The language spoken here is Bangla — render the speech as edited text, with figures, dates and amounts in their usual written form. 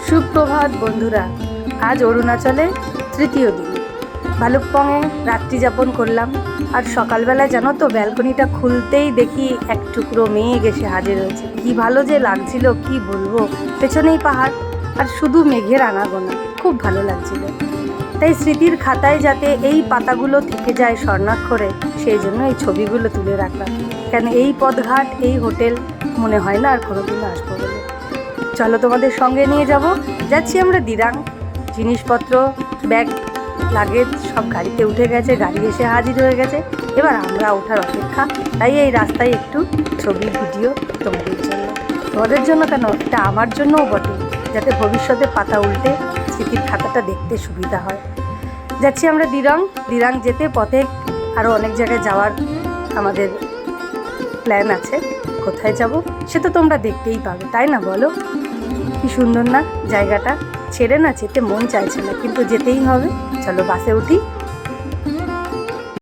সুপ্রভাত বন্ধুরা, আজ অরুণাচলে তৃতীয় দিন। ভালুকপংয়ে রাত্রি যাপন করলাম। আর সকালবেলায় জানো তো, ব্যালকনিটা খুলতেই দেখি এক টুকরো মেঘ এসে হাজির হয়েছে। কি ভালো যে লাগছিল, কি বলবো। পেছনেই পাহাড় আর শুধু মেঘের আনাগোনা, খুব ভালো লাগছিল। তাই স্মৃতির খাতায় যাতে এই পাতাগুলো থেকে যায় স্বর্ণাক্ষরে, সেই জন্য এই ছবিগুলো তুলে রাখলাম। কেন এই পথঘাট, এই হোটেল মনে হয় না আর কোনোদিন আসবো বলে। চলো তোমাদের সঙ্গে নিয়ে যাচ্ছি আমরা দিরাং। জিনিসপত্র, ব্যাগ, লাগেজ সব গাড়িতে উঠে গেছে, গাড়ি এসে হাজির হয়ে গেছে। এবার আমরা ওঠার অপেক্ষা। তাই এই রাস্তায় একটু ছবি, ভিডিও তোমাদের জন্য কেন, এটা আমার জন্যও বটে, যাতে ভবিষ্যতে পাতা উল্টে স্মৃতির খাতাটা দেখতে সুবিধা হয়। যাচ্ছি আমরা দিরাং যেতে পথে আরও অনেক জায়গায় যাওয়ার আমাদের প্ল্যান আছে। কোথায় যাব সে তো তোমরা দেখতেই পাবে, তাই না বলো? কি সুন্দর না জায়গাটা, ছেড়ে না যেতে মন চাইছে না, কিন্তু যেতেই হবে। চলো বাসে উঠি।